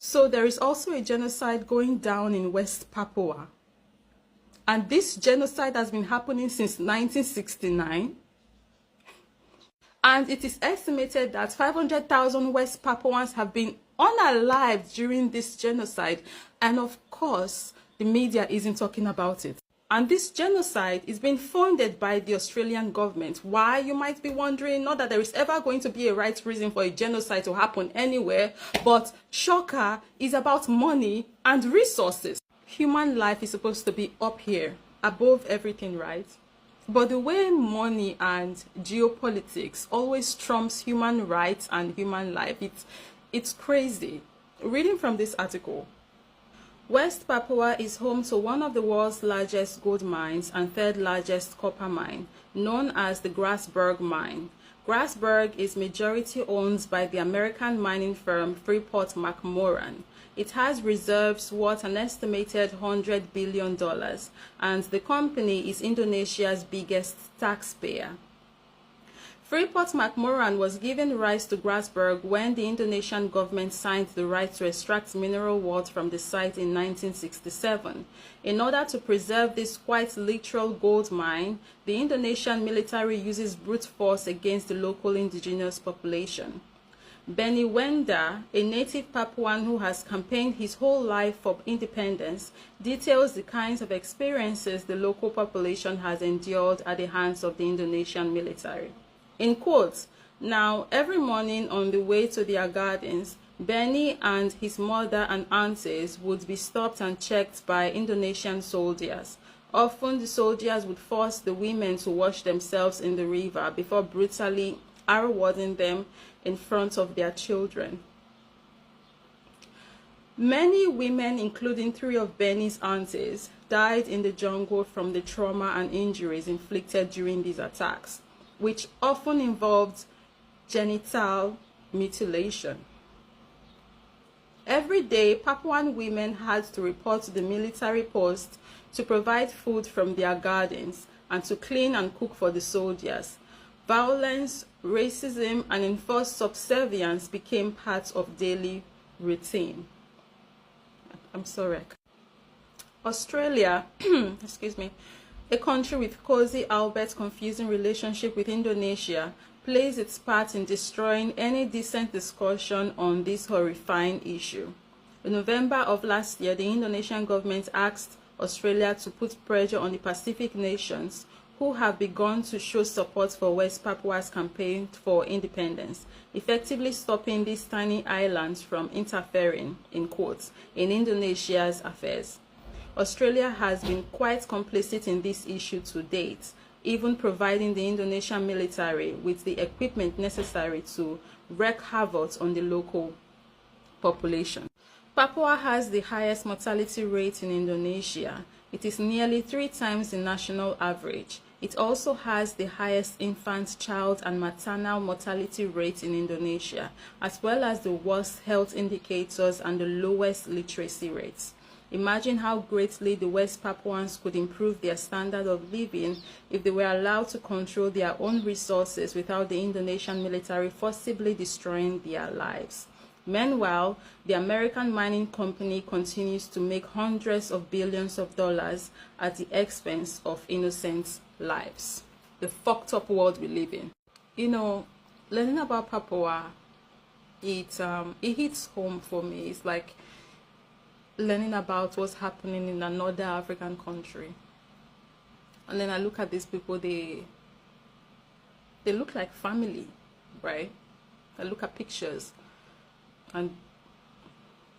So there is also a genocide going down in West Papua. And this genocide has been happening since 1969. And it is estimated that 500,000 West Papuans have been unalived during this genocide. And of course, the media isn't talking about it. And this genocide is being funded by the Australian government. Why, you might be wondering? Not that there is ever going to be a right reason for a genocide to happen anywhere, but shocker, is about money and resources. Human life is supposed to be up here, above everything, right? But the way money and geopolitics always trumps human rights and human life, it's crazy. Reading from this article, West Papua is home to one of the world's largest gold mines and third largest copper mine, known as the Grasberg mine. Grasberg is majority owned by the American mining firm Freeport-McMoRan. It has reserves worth an estimated $100 billion, and the company is Indonesia's biggest taxpayer. Freeport-McMoRan was given rights to Grasberg when the Indonesian government signed the right to extract mineral wealth from the site in 1967. In order to preserve this quite literal gold mine, the Indonesian military uses brute force against the local indigenous population. Benny Wenda, a native Papuan who has campaigned his whole life for independence, details the kinds of experiences the local population has endured at the hands of the Indonesian military. In quotes, now every morning on the way to their gardens, Benny and his mother and aunties would be stopped and checked by Indonesian soldiers. Often the soldiers would force the women to wash themselves in the river before brutally rewarding them in front of their children. Many women, including 3 of Benny's aunties, died in the jungle from the trauma and injuries inflicted during these attacks, which often involved genital mutilation. Every day, Papuan women had to report to the military post to provide food from their gardens and to clean and cook for the soldiers. Violence, racism, and enforced subservience became part of daily routine. Australia, excuse me, a country with cozy albeit confusing relationship with Indonesia, plays its part in destroying any decent discussion on this horrifying issue. In November of last year, the Indonesian government asked Australia to put pressure on the Pacific nations who have begun to show support for West Papua's campaign for independence, effectively stopping these tiny islands from interfering, in quotes, in Indonesia's affairs. Australia has been quite complicit in this issue to date, even providing the Indonesian military with the equipment necessary to wreak havoc on the local population. Papua has the highest mortality rate in Indonesia. It is nearly 3 times the national average. It also has the highest infant, child, and maternal mortality rate in Indonesia, as well as the worst health indicators and the lowest literacy rates. Imagine how greatly the West Papuans could improve their standard of living if they were allowed to control their own resources without the Indonesian military forcibly destroying their lives. Meanwhile, the American mining company continues to make hundreds of billions of dollars at the expense of innocent lives. The fucked up world we live in. You know, learning about Papua, it hits home for me. It's like learning about what's happening in another African country. And then I look at these people, they look like family, right? I look at pictures and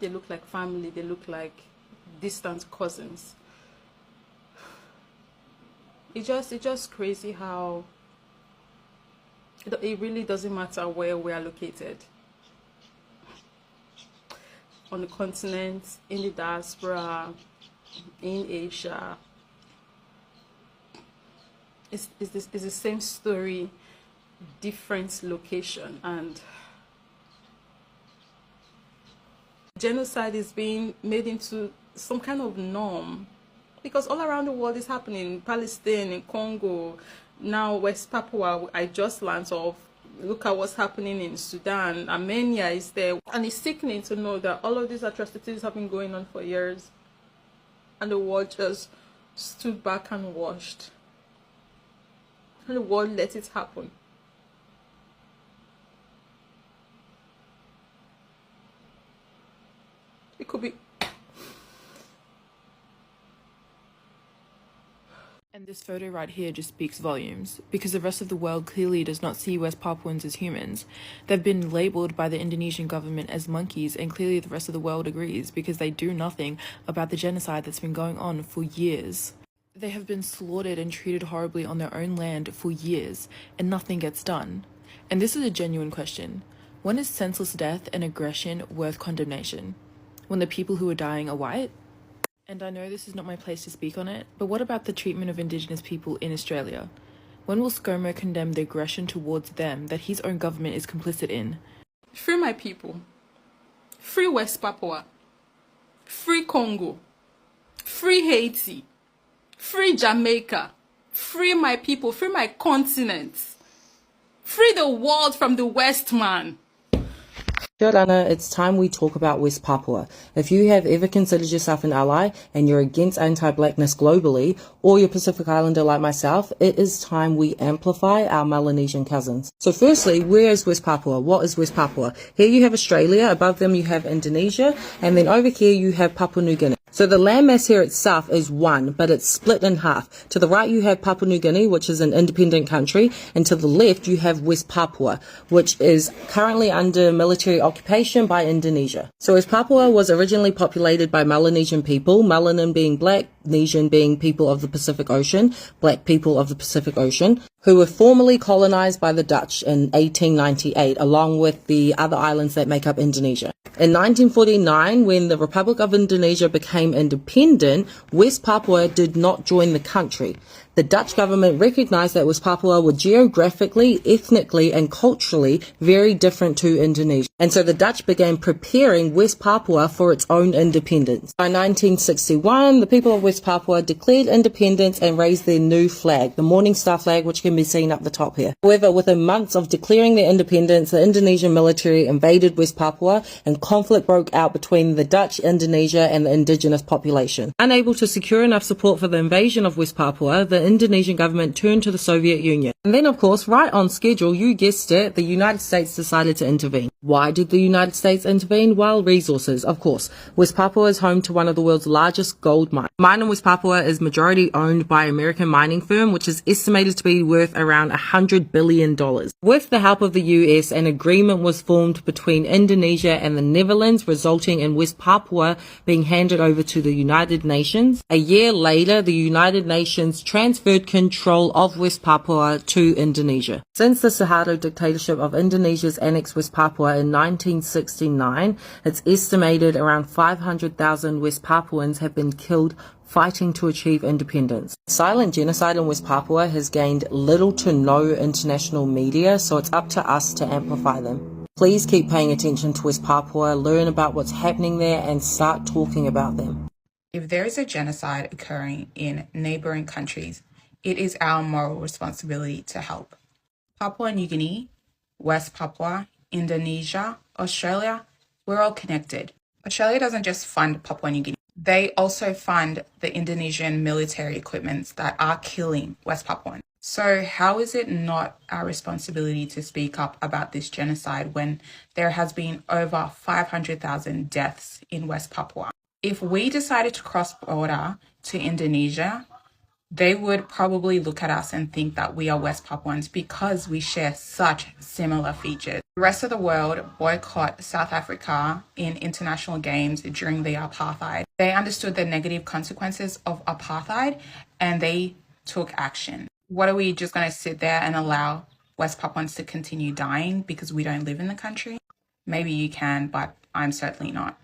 they look like family, they look like distant cousins. It's just crazy how it really doesn't matter where we are located. On the continent, in the diaspora, in Asia. It's the same story, different location, and genocide is being made into some kind of norm because all around the world is happening. In Palestine, in Congo, now West Papua, I just learned of, Look at what's happening in Sudan. Armenia is there. And it's sickening to know that all of these atrocities have been going on for years. And the world just stood back and watched. And the world let it happen. It could be. And this photo right here just speaks volumes, because the rest of the world clearly does not see West Papuans as humans. They've been labelled by the Indonesian government as monkeys, and clearly the rest of the world agrees, because they do nothing about the genocide that's been going on for years. They have been slaughtered and treated horribly on their own land for years, and nothing gets done. And this is a genuine question. When is senseless death and aggression worth condemnation? When the people who are dying are white? And I know this is not my place to speak on it, but what about the treatment of Indigenous people in Australia? When will ScoMo condemn the aggression towards them that his own government is complicit in? Free my people. Free West Papua. Free Congo. Free Haiti. Free Jamaica. Free my people. Free my continent. Free the world from the West, man. Anna, it's time we talk about West Papua. If you have ever considered yourself an ally and you're against anti-blackness globally, or you're Pacific Islander like myself, it is time we amplify our Melanesian cousins. So firstly, where is West Papua? What is West Papua? Here you have Australia, above them you have Indonesia, and then over here you have Papua New Guinea. So the landmass here itself is one, but it's split in half. To the right you have Papua New Guinea, which is an independent country, and to the left you have West Papua, which is currently under military occupation by Indonesia. So West Papua was originally populated by Melanesian people, Melanin being black, Nesian being people of the Pacific Ocean, black people of the Pacific Ocean, who were formerly colonized by the Dutch in 1898, along with the other islands that make up Indonesia. In 1949, when the Republic of Indonesia became independent, West Papua did not join the country. The Dutch government recognized that West Papua were geographically, ethnically, and culturally very different to Indonesia. And so the Dutch began preparing West Papua for its own independence. By 1961, the people of West Papua declared independence and raised their new flag, the Morning Star flag, which can be seen up the top here. However, within months of declaring their independence, the Indonesian military invaded West Papua and conflict broke out between the Dutch, Indonesia, and the indigenous population. Unable to secure enough support for the invasion of West Papua, the Indonesian government turned to the Soviet Union. And then, of course, right on schedule, you guessed it, the United States decided to intervene. Why did the United States intervene? Well, resources, of course. West Papua is home to one of the world's largest gold mines. Mine in West Papua is majority owned by an American mining firm, which is estimated to be worth around $100 billion. With the help of the US, an agreement was formed between Indonesia and the Netherlands, resulting in West Papua being handed over to the United Nations. A year later, the United Nations transferred control of West Papua to Indonesia. Since the Suharto dictatorship of Indonesia's annexed West Papua in 1969, it's estimated around 500,000 West Papuans have been killed fighting to achieve independence. Silent genocide in West Papua has gained little to no international media, so it's up to us to amplify them. Please keep paying attention to West Papua, learn about what's happening there, and start talking about them. If there is a genocide occurring in neighboring countries, it is our moral responsibility to help. Papua New Guinea, West Papua, Indonesia, Australia, we're all connected. Australia doesn't just fund Papua New Guinea. They also fund the Indonesian military equipments that are killing West Papuans. So how is it not our responsibility to speak up about this genocide when there has been over 500,000 deaths in West Papua? If we decided to cross border to Indonesia, they would probably look at us and think that we are West Papuans because we share such similar features. The rest of the world boycott South Africa in international games during the apartheid. They understood the negative consequences of apartheid and they took action. What are we just going to sit there and allow West Papuans to continue dying because we don't live in the country? Maybe you can, but I'm certainly not.